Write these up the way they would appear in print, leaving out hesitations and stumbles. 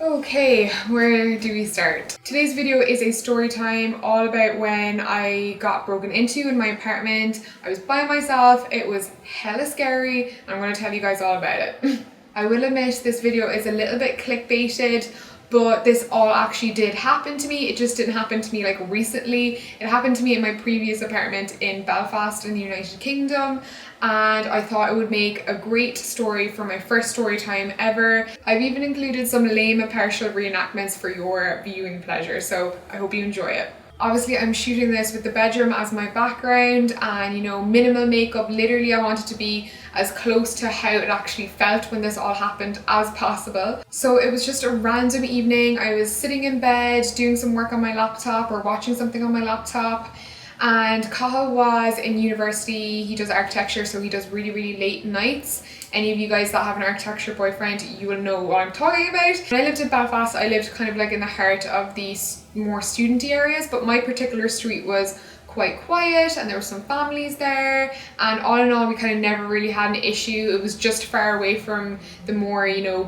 Okay, where do we start? Today's video is a story time all about when I got broken into in my apartment. I was by myself, it was hella scary. I'm going to tell you guys all about it. I will admit this video is a little bit clickbaited, but this all actually did happen to me. It just didn't happen to me like recently. It happened to me in my previous apartment in Belfast in the United Kingdom, and I thought it would make a great story for my first story time ever. I've even included some lame partial reenactments for your viewing pleasure, so I hope you enjoy it. Obviously, I'm shooting this with the bedroom as my background and, minimal makeup. Literally, I wanted to be as close to how it actually felt when this all happened as possible. So it was just a random evening. I was sitting in bed doing some work on my laptop or watching something on my laptop. And Cahill was in university. He does architecture, so he does really, really late nights. Any of you guys that have an architecture boyfriend, you will know what I'm talking about. When I lived in Belfast, I lived kind of like in the heart of these more studenty areas, but my particular street was quite quiet and there were some families there, and all in all we kind of never really had an issue. It was just far away from the more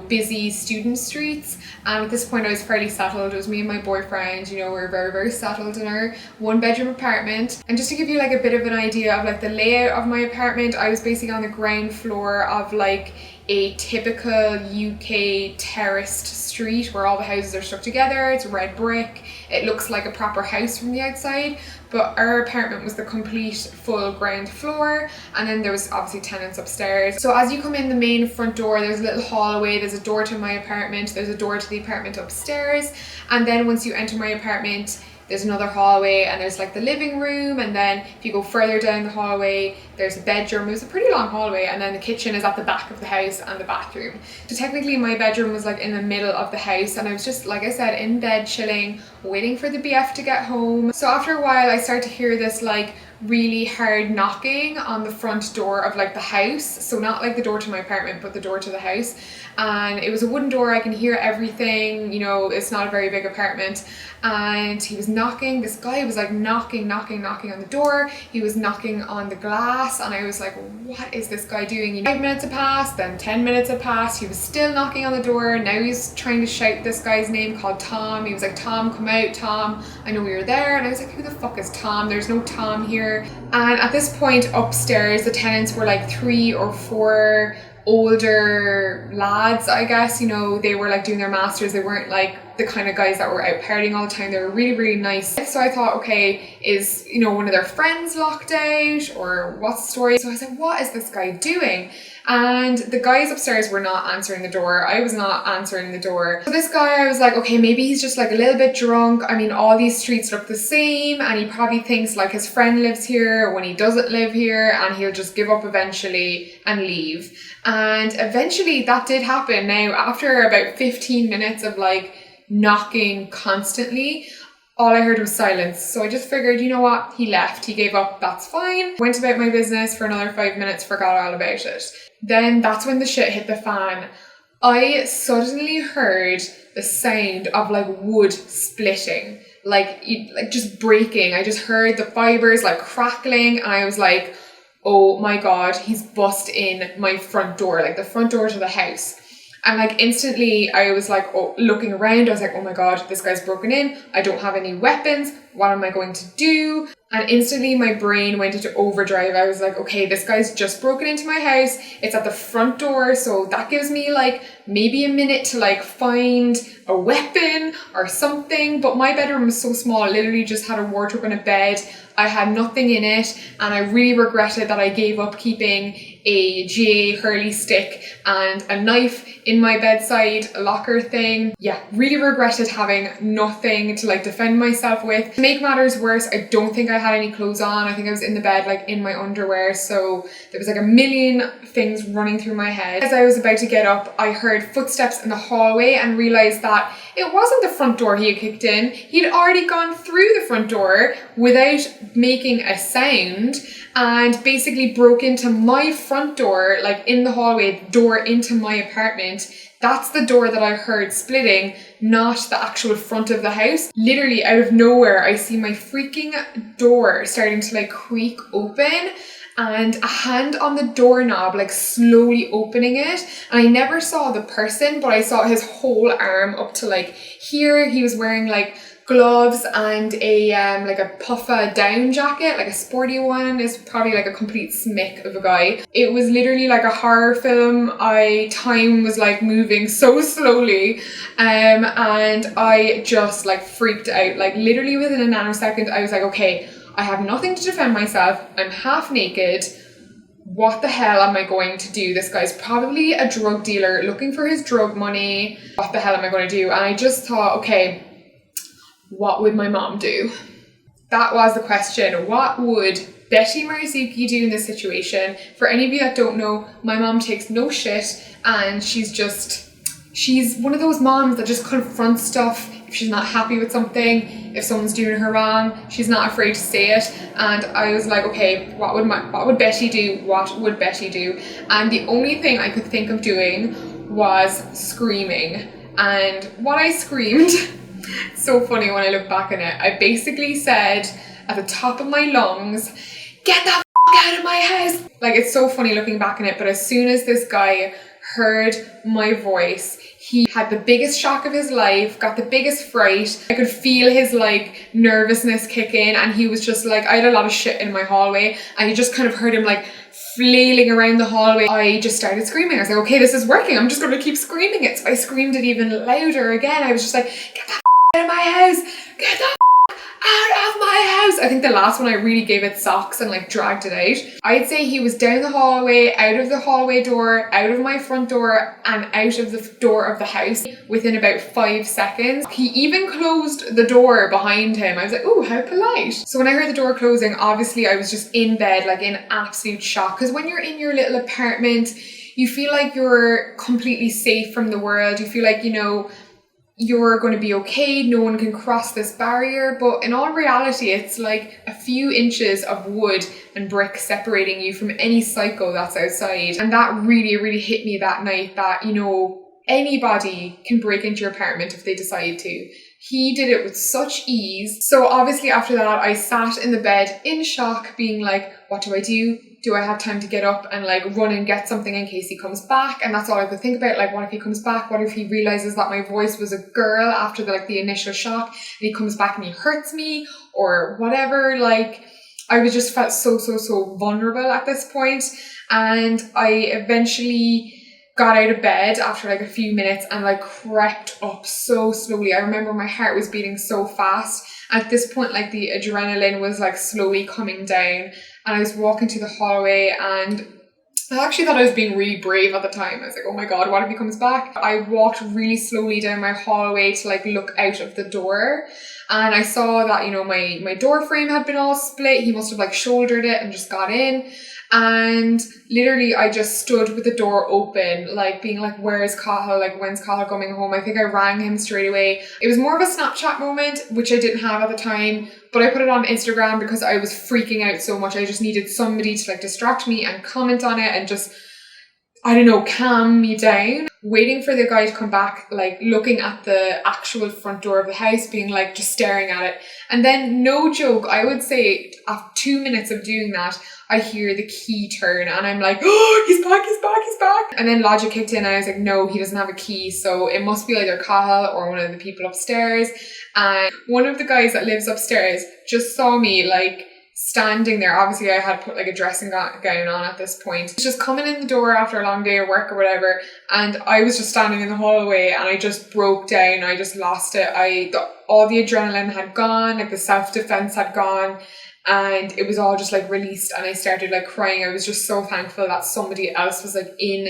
busy student streets, and at this point I was fairly settled. It was me and my boyfriend, we were very, very settled in our one bedroom apartment. And just to give you like a bit of an idea of like the layout of my apartment, I was basically on the ground floor of like a typical UK terraced street where all the houses are stuck together. It's red brick. It looks like a proper house from the outside, but our apartment was the complete full ground floor, and then there was obviously tenants upstairs. So as you come in the main front door, there's a little hallway, there's a door to my apartment, there's a door to the apartment upstairs, and then once you enter my apartment, there's another hallway and there's like the living room, and then if you go further down the hallway there's a bedroom. It was a pretty long hallway, and then the kitchen is at the back of the house and the bathroom. So technically my bedroom was like in the middle of the house, and I was just, like I said, in bed chilling, waiting for the BF to get home. So after a while I started to hear this like really hard knocking on the front door of like the house. So not like the door to my apartment, but the door to the house. And it was a wooden door. I can hear everything, it's not a very big apartment. And he was knocking. This guy was like knocking on the door. He was knocking on the glass, and I was like, what is this guy doing? 5 minutes had passed, then 10 minutes had passed. He was still knocking on the door. Now he's trying to shout this guy's name called Tom. He was like, Tom, come out, Tom, I know you're there. And I was like, who the fuck is Tom? There's no Tom here. And at this point upstairs, the tenants were like 3 or 4 older lads, I guess. They were like doing their masters. They weren't like the kind of guys that were out partying all the time. They were really, really nice. So I thought, okay, is one of their friends locked out, or what's the story? So I was like, what is this guy doing? And the guys upstairs were not answering the door. I was not answering the door. So this guy, I was like, okay, maybe he's just like a little bit drunk. I mean, all these streets look the same, and he probably thinks like his friend lives here when he doesn't live here, and he'll just give up eventually and leave. And eventually that did happen. Now, after about 15 minutes of like knocking constantly, all I heard was silence. So I just figured, you know what? He left. He gave up. That's fine. Went about my business for another 5 minutes, forgot all about it. Then that's when the shit hit the fan. I suddenly heard the sound of like wood splitting, like just breaking. I just heard the fibers like crackling, and I was like, oh my God, he's bust in my front door, like the front door to the house. And like instantly I was like, looking around, I was like, oh my God, this guy's broken in. I don't have any weapons. What am I going to do? And instantly my brain went into overdrive. I was like, okay, this guy's just broken into my house. It's at the front door. So that gives me like maybe a minute to like find a weapon or something. But my bedroom was so small, I literally just had a wardrobe and a bed. I had nothing in it, and I really regretted that I gave up keeping a GA Hurley stick and a knife in my bedside locker thing. Yeah, really regretted having nothing to like defend myself with. To make matters worse, I don't think I had any clothes on. I think I was in the bed like in my underwear, so there was like a million things running through my head. As I was about to get up, I heard footsteps in the hallway and realised that it wasn't the front door he had kicked in. He'd already gone through the front door without making a sound, and basically broke into my front door, like in the hallway, the door into my apartment. That's the door that I heard splitting, not the actual front of the house. Literally out of nowhere, I see my freaking door starting to like creak open, and a hand on the doorknob, like slowly opening it. And I never saw the person, but I saw his whole arm up to like here. He was wearing like gloves and a like a puffer down jacket, like a sporty one. Is probably like a complete smick of a guy. It was literally like a horror film. Time was like moving so slowly, and I just like freaked out. Like literally within a nanosecond, I was like, okay, I have nothing to defend myself. I'm half naked. What the hell am I going to do? This guy's probably a drug dealer looking for his drug money. What the hell am I going to do? And I just thought, okay, what would my mom do? That was the question. What would Betty Marzuki do in this situation? For any of you that don't know, my mom takes no shit, and she's one of those moms that just confronts stuff. If she's not happy with something, if someone's doing her wrong, she's not afraid to say it. And I was like, okay, what would Betty do? What would Betty do? And the only thing I could think of doing was screaming. And what I screamed, so funny when I look back on it, I basically said at the top of my lungs, get the out of my house. Like, it's so funny looking back on it, but as soon as this guy heard my voice, he had the biggest shock of his life, got the biggest fright. I could feel his like nervousness kick in, and he was just like, I had a lot of shit in my hallway, and you just kind of heard him like flailing around the hallway. I just started screaming. I was like, okay, this is working. I'm just going to keep screaming it. So I screamed it even louder again. I was just like, get the out of my house, get the out of my house. I think the last one I really gave it socks and like dragged it out. I'd say he was down the hallway, out of the hallway door, out of my front door, and out of the door of the house within about 5 seconds. He even closed the door behind him. I was like, oh, how polite. So when I heard the door closing, obviously I was just in bed, like in absolute shock. Because when you're in your little apartment, you feel like you're completely safe from the world. You feel like, you know, you're going to be okay, no one can cross this barrier. But in all reality, it's like a few inches of wood and brick separating you from any psycho that's outside. And that really, really hit me that night, that, you know, anybody can break into your apartment if they decide to. He did it with such ease. So obviously after that, I sat in the bed in shock, being like, what do I do? Do I have time to get up and like run and get something in case he comes back? And that's all I could think about. Like, what if he comes back? What if he realizes that my voice was a girl after the initial shock, and he comes back and he hurts me or whatever? Like, I was just felt so vulnerable at this point. And I eventually got out of bed after like a few minutes and like crept up so slowly. I remember my heart was beating so fast. At this point, like the adrenaline was like slowly coming down, and I was walking to the hallway, and I actually thought I was being really brave at the time. I was like, oh my God, what if he comes back? I walked really slowly down my hallway to like look out of the door, and I saw that, you know, my door frame had been all split. He must have like shouldered it and just got in. And literally I just stood with the door open, like being like, where is Cathal? Like, when's Cathal coming home? I think I rang him straight away. It was more of a Snapchat moment, which I didn't have at the time, but I put it on Instagram because I was freaking out so much. I just needed somebody to like distract me and comment on it and just, I don't know, calm me down. Waiting for the guy to come back, like looking at the actual front door of the house, being like just staring at it. And then, no joke, I would say after 2 minutes of doing that, I hear the key turn and I'm like, oh, he's back. And then logic kicked in and I was like, no, he doesn't have a key. So it must be either Cathal or one of the people upstairs. And one of the guys that lives upstairs just saw me like standing there. Obviously I had put like a dressing gown on at this point. Just coming in the door after a long day of work or whatever. And I was just standing in the hallway and I just broke down. I just lost it. All the adrenaline had gone, like the self-defense had gone. And it was all just like released, and I started like crying. I was just so thankful that somebody else was like in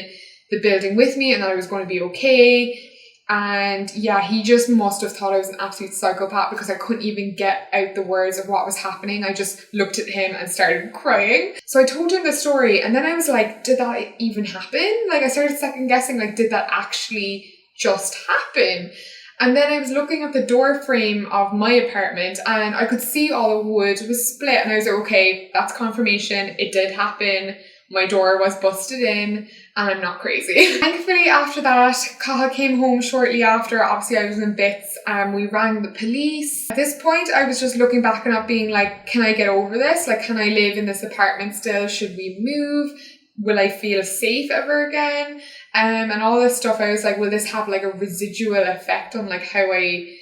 the building with me and that I was going to be okay. And yeah, he just must have thought I was an absolute psychopath because I couldn't even get out the words of what was happening. I just looked at him and started crying. So I told him the story, and then I was like, did that even happen? Like, I started second guessing, like, did that actually just happen? And then I was looking at the door frame of my apartment and I could see all the wood was split, and I was like, okay, that's confirmation. It did happen. my door was busted in and I'm not crazy. Thankfully after that, Cathal came home shortly after. Obviously I was in bits. We rang the police. At this point I was just looking back and not being like, can I get over this? Like, can I live in this apartment still? Should we move? Will I feel safe ever again? And all this stuff. I was like, will this have like a residual effect on like how I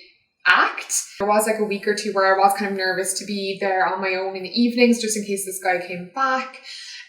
act? There was like a week or two where I was kind of nervous to be there on my own in the evenings just in case this guy came back.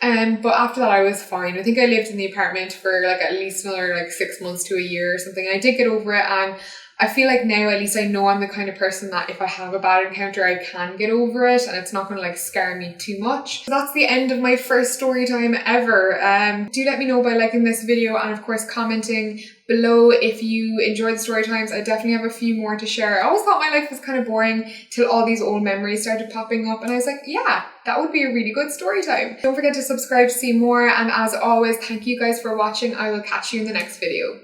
But after that I was fine. I think I lived in the apartment for like at least another like 6 months to a year or something. I did get over it, and I feel like now at least I know I'm the kind of person that if I have a bad encounter I can get over it and it's not going to like scare me too much. So that's the end of my first story time ever. Do let me know by liking this video and of course commenting below if you enjoyed the story times. I definitely have a few more to share. I always thought my life was kind of boring till all these old memories started popping up and I was like, yeah, that would be a really good story time. Don't forget to subscribe to see more, and as always, thank you guys for watching. I will catch you in the next video.